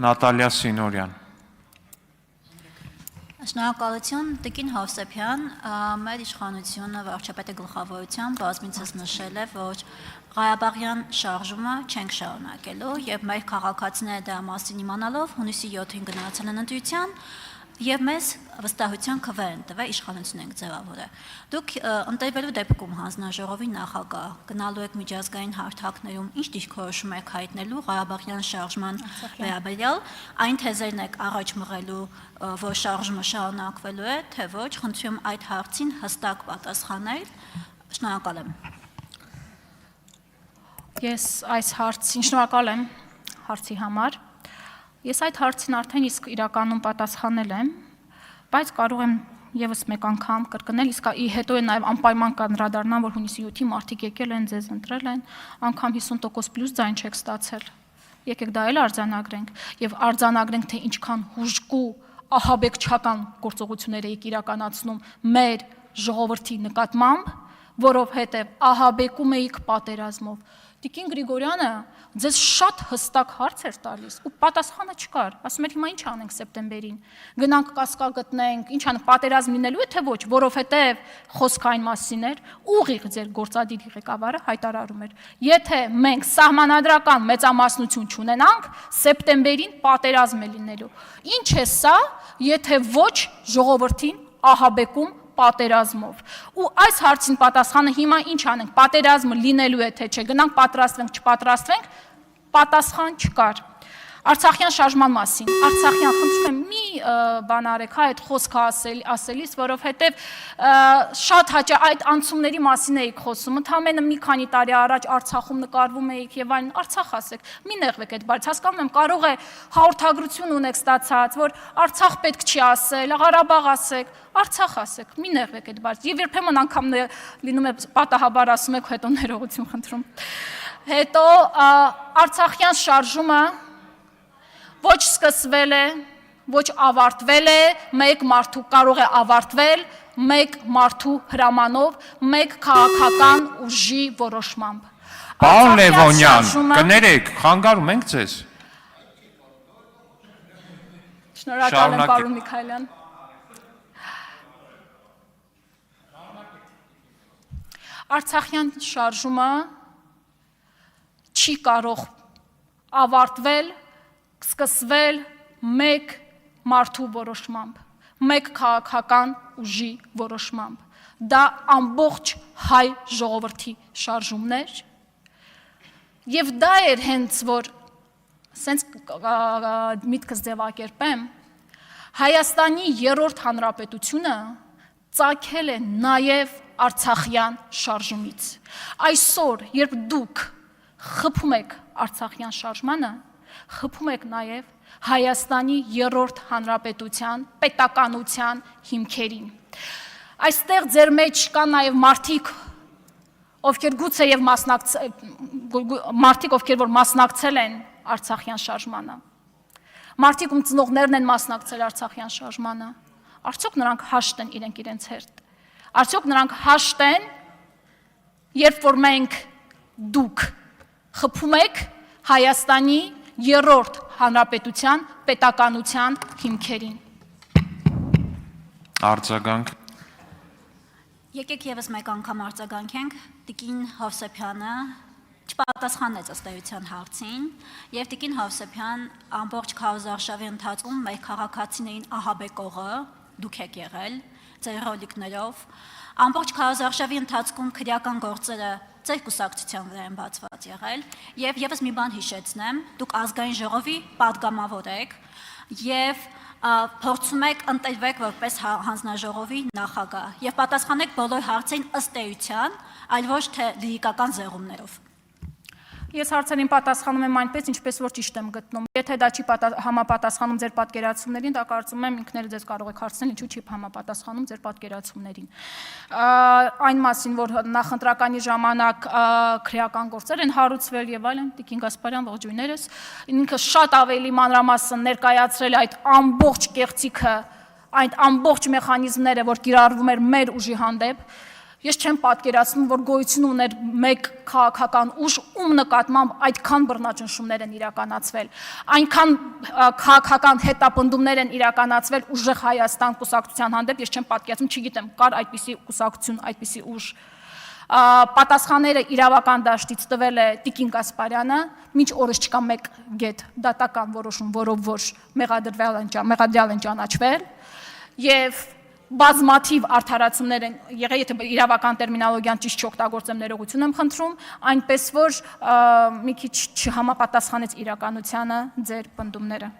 Նատալիա Սինորյան։ Շնորհակալություն, Տիկին Հովսեփյան, մեր իշխանությունը վարչապետի գլխավորությամբ բազմիցս նշել է, որ Ղարաբաղյան շարժումը չենք շարունակելու եւ մեր քաղաքացիները դրա մասին իմանալով հունիսի 7-ին գնացել են ընտրության եւ մեզ վստահության քվեր են տվել իշխանություն ենք ձևավորել։ Դուք ընտրվելու դեպքում հանձնաժողովի նախագահ գնալու եք միջազգային հարթակներում ինչ դիրքորոշում եք հայտնելու Ղարաբաղյան շարժման վերաբերյալ, այն թեզերն եք առաջ մղելու, որ շարժումը շարունակվելու է, թե ոչ, խնդրում այդ հարցին հստակ պատասխանել։ Շնորհակալ եմ։ Ես այս հարցին շնորհակալ եմ հարցի համար։ Ես այդ հարցին արդեն իսկ իրականում պատասխանել եմ, բայց կարող եմ եւս մեկ անգամ կրկնել, իսկ հետո է նաեւ անպայման կանդրադառնամ, որ հունիսի 7-ի մարդիկ եկել են, ձեզ ընտրել են, անգամ 50% պլյուս ձայն չեք ստացել։ Եկեք դա էլ արձանագրենք եւ արձանագրենք, թե ինչքան հուժկու ահաբեկչական գործողություններ եք իրականացնում մեր ժողովրդի նկատմամբ, որովհետեւ ահաբեկում էիք պատերազմով։ Տիկին Գրիգորյանը ձեզ շատ հստակ հարց էր տալիս ու պատասխանը չկար։ Ասում էր հիմա ինչ անենք սեպտեմբերին։ Գնանք կասկալ գտնենք, ինչ անենք, պատերազմ լինելու է թե ոչ, որովհետև խոսքը այն մասին էր, ուղիղ ձեր գործադիր ղեկավարը հայտարարում էր. եթե մենք սահմանադրական մեծամասնություն չունենանք, սեպտեմբերին պատերազմ է լինելու։ Ինչ է սա, եթե ոչ ժողովրդին ահաբեկում պատերազմով։ Ու այս հարցին պատասխանը հիմա ինչ անենք, պատերազմը լինելու է թե չէ, գնանք պատրաստվենք, չպատրաստվենք, պատասխան չկար։ Արցախյան շարժման մասին, Արցախյան խնդրում եմ մի բան արեք, հա, այդ խոսքը ասելիս, որովհետև շատ հաճախ այդ անցումների մասին էիք խոսում, ընդամենը մի քանի տարի առաջ Արցախում նկարվում էիք եւ այլն, Արցախ ասեք, մի նեղվեք այդ բառից, հասկանում եմ, կարող է հաղորդագրություն ունեք ստացած, որ Արցախ պետք չի ասել, Ղարաբաղ ասեք, Արցախ ասեք, մի նեղվեք այդ բառից, եւ երբեմն անգամ լինում է պատահաբար ասում եք, հետո ներողություն խնդրում։ Հետո Արցախյան շարժումը ոչ սկսվել է, ոչ ավարտվել է, մեկ մարդու կարող է ավարտվել, մեկ մարդու հրամանով, մեկ քաղաքական ուժի որոշմամբ։ Պարոն Լևոնյան, կներեք, խանգարում ենք ձեզ։ Շնորհակալ եմ, պարոն Միքայելյան։ Արցախյան շարժումը չի կարող ավարտվել, սկսվել մեկ մարդու որոշմամբ, մեկ քաղաքական ուժի որոշմամբ։ Դա ամբողջ հայ ժողովրդի շարժումն էր, եւ դա էր հենց որ սենց միտքս ձևակերպեմ, Հայաստանի երրորդ հանրապետությունը ծագել է նաեւ Արցախյան շարժումից։ Այսօր, երբ դուք խփում եք Արցախյան շարժմանը, խփում եք նաև Հայաստանի երրորդ հանրապետության պետականության հիմքերին։ Այստեղ ձեր մեջ կան նաև մարդիկ, ովքեր գուցե եւ մարդիկ, ովքեր որ մասնակցել են Արցախյան շարժմանը։ Մարդիկ ում ծնողներն են մասնակցել Արցախյան շարժմանը։ Արդյոք նրանք հաշտ են իրենց հետ։ Արդյոք նրանք հաշտ են, երբ որ մենք դուք խփում եք Հայաստանի երրորդ հանրապետության պետականության հիմքերին։ Արձագանք։ Եկեք եւս մեկ անգամ արձագանքենք, Տիկին Հովսեփյանը չպատասխանեց ըստ էության հարցին, եւ Տիկին Հովսեփյան ամբողջ քարոզարշավի ընթացքում մեր քաղաքացիներին ահաբեկողը դուք եք եղել ձեր ռոլիկներով, ամբողջ քարոզարշավի ընթացքում քրեական գործերը ձեր կուսակցության վրա են բացված եղել, եւ եւս մի բան հիշեցնեմ, դուք ազգային ժողովի падգամավոր եք եւ փորձում եք ընտրվեք որպես հանձնաժողովի նախագահ եւ պատասխանեք բոլոր հարցերին ըստ էության, այլ ոչ թե լիրիկական զեղումներով։ Ես հարցերին պատասխանում եմ այնպես, ինչպես որ ճիշտ եմ գտնում։ Եթե դա չի համապատասխանում ձեր պատկերացումներին, դա կարծում եմ ինքներդ ձեզ կարող եք հարցնել, ինչու չի համապատասխանում ձեր պատկերացումներին։ Այն մասին, որ նախընտրականի ժամանակ քրեական գործեր են հարուցվել եւ այլն, Տիկին Գասպարյան, ողջույններս, ինքը շատ ավելի մանրամասն ներկայացրել այդ ամբողջ կեղծիքը, այդ ամբողջ մեխանիզմները, որ կիրառվում էր մեր ուժի հանդեպ, Ես չեմ պատկերացնում, որ գոյություն ուներ մեկ քաղաքական ուժ, ում նկատմամբ այդքան բռնաճնշումներ են իրականացվել, այնքան քաղաքական հետապնդումներ են իրականացվել ուժեղ Հայաստան կուսակցության հանդեպ, ես չեմ պատկերացնում, չգիտեմ, կար այդպիսի կուսակցություն, այդպիսի ուժ։ Պատասխանները իրավական դաշտից տվել է Տիկին Գասպարյանը, մինչ օրս չկա մեկ գետ դատական որոշում, որով որ մեղադրյալ են ճանաչվել, եւ բազմաթիվ արդարացումներ են եղել, եթե իրավական տերմինոլոգիան ճիշտ չօգտագործեմ, ներողություն եմ խնդրում, այնպես որ մի քիչ չհամապատասխանեց իրականությանը ձեր պնդումները։